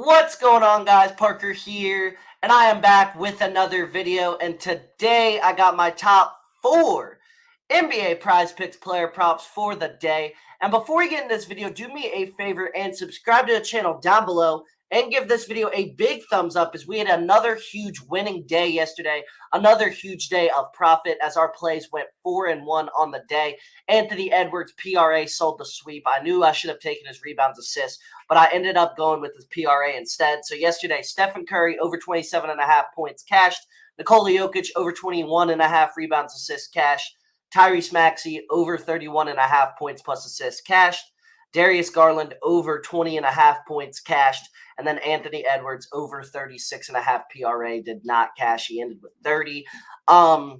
What's going on, guys? Parker here, and I am back with another video. And today I got my top 4 NBA PrizePicks player props for the day. And before we get in this video, do me a favor and subscribe to the channel down below and give this video a big thumbs up, as we had another huge winning day yesterday, another huge day of profit as our plays went 4-1 on the day. Anthony Edwards PRA sold the sweep. I knew I should have taken his rebounds, assists, but I ended up going with his PRA instead. So yesterday, Stephen Curry over 27.5 points cashed. Nikola Jokic over 21.5 rebounds, assists cashed. Tyrese Maxey over 31.5 points plus assists cashed. Darius Garland over 20.5 points cashed. And then Anthony Edwards over 36.5 PRA did not cash. He ended with 30. If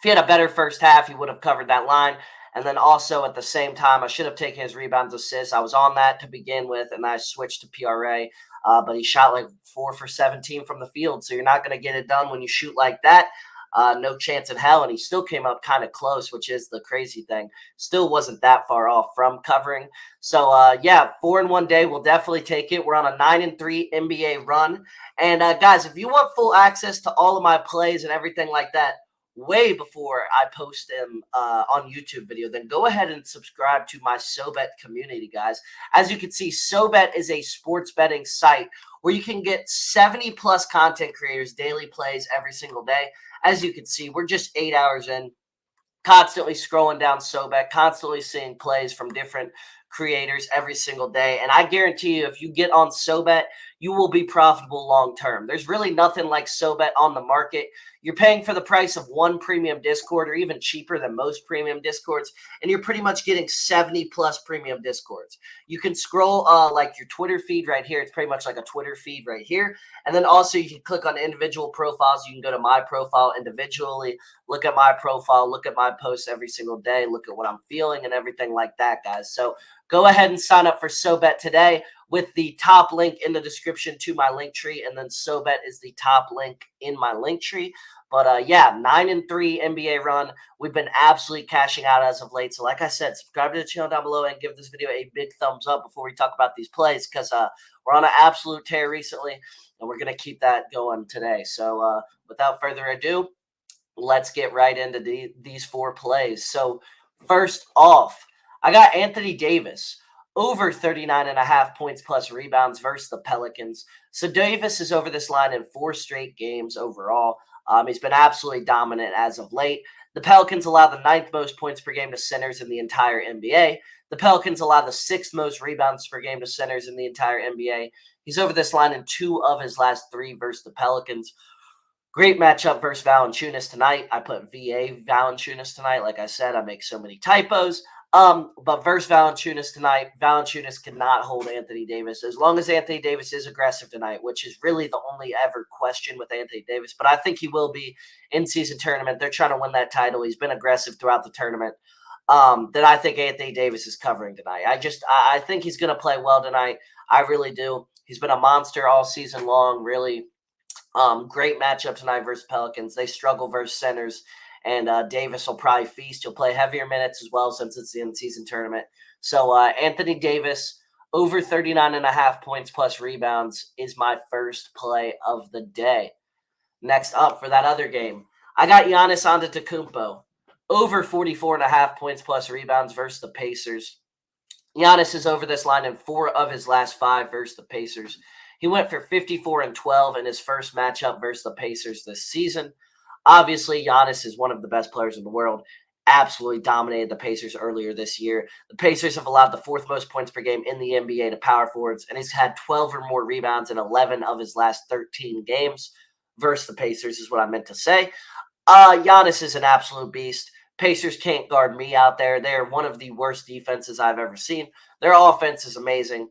he had a better first half, he would have covered that line. And then also at the same time, I should have taken his rebounds, assists. I was on that to begin with, and I switched to PRA. But he shot like 4 for 17 from the field. So you're not going to get it done when you shoot like that. No chance in hell. And he still came up kind of close, which is the crazy thing. Still wasn't that far off from covering. So, yeah, 4-1 day. We'll definitely take it. We're on a 9-3 NBA run. And, guys, if you want full access to all of my plays and everything like that, way before I post them on YouTube video, then go ahead and subscribe to my SoBet community, guys. As you can see, SoBet is a sports betting site where you can get 70+ content creators, daily plays every single day. As you can see, we're just 8 hours in, constantly scrolling down SoBet, constantly seeing plays from different creators every single day. And I guarantee you, if you get on SoBet, you will be profitable long term. There's really nothing like SoBet on the market. You're paying for the price of one premium Discord, or even cheaper than most premium Discords, and you're pretty much getting 70+ premium Discords. You can scroll like your Twitter feed right here. It's pretty much like a Twitter feed right here. And then also you can click on individual profiles. You can go to my profile individually, look at my profile, look at my posts every single day, look at what I'm feeling and everything like that, guys. So go ahead and sign up for SoBet today with the top link in the description to my link tree. And then SoBet is the top link in my link tree. But yeah, 9-3 NBA run. We've been absolutely cashing out as of late. So like I said, subscribe to the channel down below and give this video a big thumbs up before we talk about these plays, because we're on an absolute tear recently, and we're going to keep that going today. So without further ado, let's get right into these 4 plays. So first off, I got Anthony Davis over 39.5 points plus rebounds versus the Pelicans. So Davis is over this line in 4 straight games overall. He's been absolutely dominant as of late. The Pelicans allow the 9th most points per game to centers in the entire NBA. The Pelicans allow the 6th most rebounds per game to centers in the entire NBA. He's over this line in 2 of his last 3 versus the Pelicans. Great matchup versus Valanciunas tonight. I put VA Valanciunas tonight. Like I said, I make so many typos. But versus Valanciunas tonight, Valanciunas cannot hold Anthony Davis as long as Anthony Davis is aggressive tonight, which is really the only ever question with Anthony Davis. But I think he will be in season tournament. They're trying to win that title. He's been aggressive throughout the tournament. Then I think Anthony Davis is covering tonight. I think he's going to play well tonight. I really do. He's been a monster all season long, really. Great matchup tonight versus Pelicans. They struggle versus centers. And Davis will probably feast. He'll play heavier minutes as well, since it's the in-season tournament. So Anthony Davis, over 39.5 points plus rebounds, is my first play of the day. Next up for that other game, I got Giannis Antetokounmpo, over 44.5 points plus rebounds versus the Pacers. Giannis is over this line in 4 of his last 5 versus the Pacers. He went for 54-12 in his first matchup versus the Pacers this season. Obviously, Giannis is one of the best players in the world. Absolutely dominated the Pacers earlier this year. The Pacers have allowed the 4th most points per game in the NBA to power forwards, and he's had 12 or more rebounds in 11 of his last 13 games versus the Pacers, is what I meant to say. Giannis is an absolute beast. Pacers can't guard me out there. They're one of the worst defenses I've ever seen. Their offense is amazing.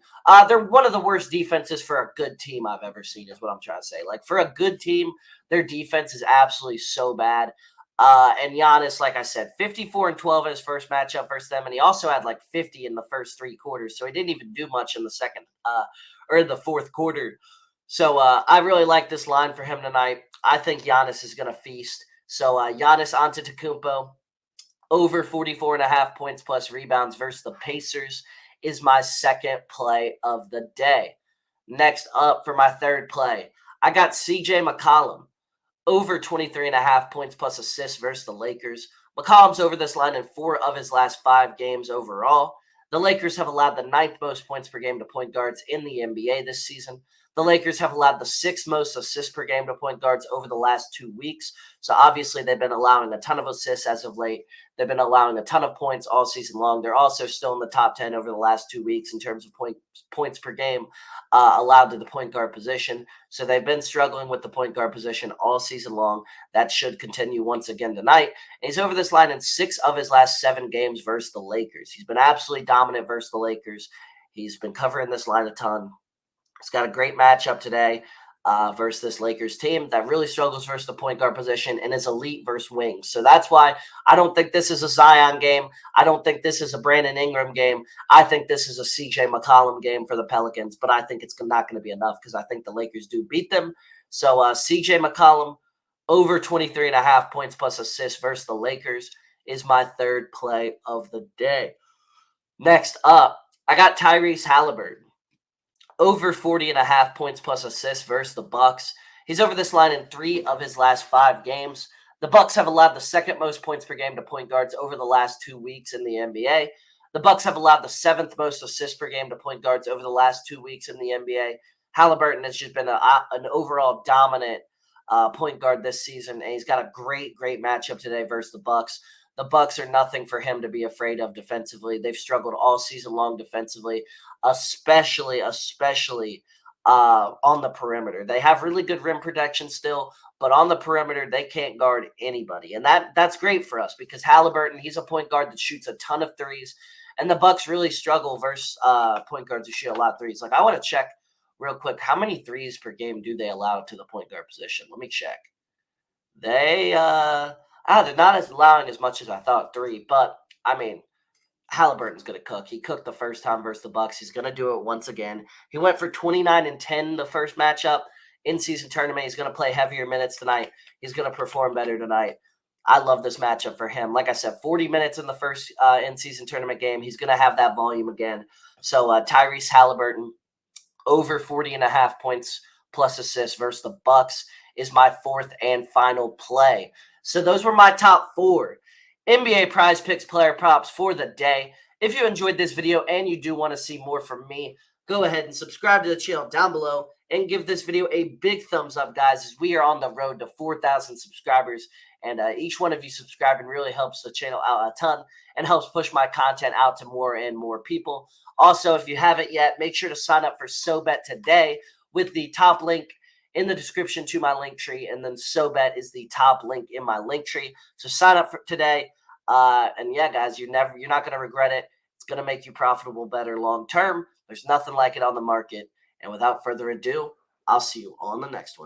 They're one of the worst defenses for a good team I've ever seen, is what I'm trying to say. Like, for a good team, their defense is absolutely so bad. And Giannis, like I said, 54-12 in his first matchup versus them, and he also had like 50 in the first 3 quarters, so he didn't even do much in the second or the 4th quarter. So I really like this line for him tonight. I think Giannis is going to feast. So Giannis Antetokounmpo, over 44.5 points plus rebounds versus the Pacers, is my second play of the day. Next up for my third play, I got CJ McCollum over 23.5 points plus assists versus the Lakers. McCollum's over this line in 4 of his last 5 games overall. The Lakers have allowed the 9th most points per game to point guards in the NBA this season. The Lakers have allowed the 6th most assists per game to point guards over the last 2 weeks. So obviously they've been allowing a ton of assists as of late. They've been allowing a ton of points all season long. They're also still in the top 10 over the last 2 weeks in terms of points per game allowed to the point guard position. So they've been struggling with the point guard position all season long. That should continue once again tonight. And he's over this line in 6 of his last 7 games versus the Lakers. He's been absolutely dominant versus the Lakers. He's been covering this line a ton. He's got a great matchup today versus this Lakers team that really struggles versus the point guard position and is elite versus wings. So that's why I don't think this is a Zion game. I don't think this is a Brandon Ingram game. I think this is a CJ McCollum game for the Pelicans, but I think it's not going to be enough because I think the Lakers do beat them. So CJ McCollum over 23.5 points plus assists versus the Lakers is my third play of the day. Next up, I got Tyrese Halbert over 40.5 points plus assists versus the Bucks. He's over this line in 3 of his last 5 games. The Bucks have allowed the 2nd most points per game to point guards over the last 2 weeks in the NBA. The Bucks have allowed the 7th most assists per game to point guards over the last 2 weeks in the NBA. Halliburton has just been an overall dominant point guard this season, and he's got a great matchup today versus the Bucks. The Bucks are nothing for him to be afraid of defensively. They've struggled all season long defensively, especially on the perimeter. They have really good rim protection still, but on the perimeter, they can't guard anybody. And that's great for us because Halliburton, he's a point guard that shoots a ton of threes, and the Bucks really struggle versus point guards who shoot a lot of threes. Like, I want to check real quick, how many threes per game do they allow to the point guard position? Let me check. They're not as allowing as much as I thought, 3, but I mean, Halliburton's going to cook. He cooked the first time versus the Bucks. He's going to do it once again. He went for 29 and 10 the first matchup in-season tournament. He's going to play heavier minutes tonight. He's going to perform better tonight. I love this matchup for him. Like I said, 40 minutes in the first in-season tournament game. He's going to have that volume again. So Tyrese Halliburton over 40.5 points plus assists versus the Bucks is my 4th and final play. So those were my top 4 NBA PrizePicks player props for the day. If you enjoyed this video and you do want to see more from me, go ahead and subscribe to the channel down below and give this video a big thumbs up, guys, as we are on the road to 4,000 subscribers. And each one of you subscribing really helps the channel out a ton and helps push my content out to more and more people. Also, if you haven't yet, make sure to sign up for SoBet today with the top link in the description to my link tree, and then SoBet is the top link in my link tree. So sign up for today, and yeah, guys, you're not going to regret it. It's going to make you profitable better long term. There's nothing like it on the market. And without further ado, I'll see you on the next one.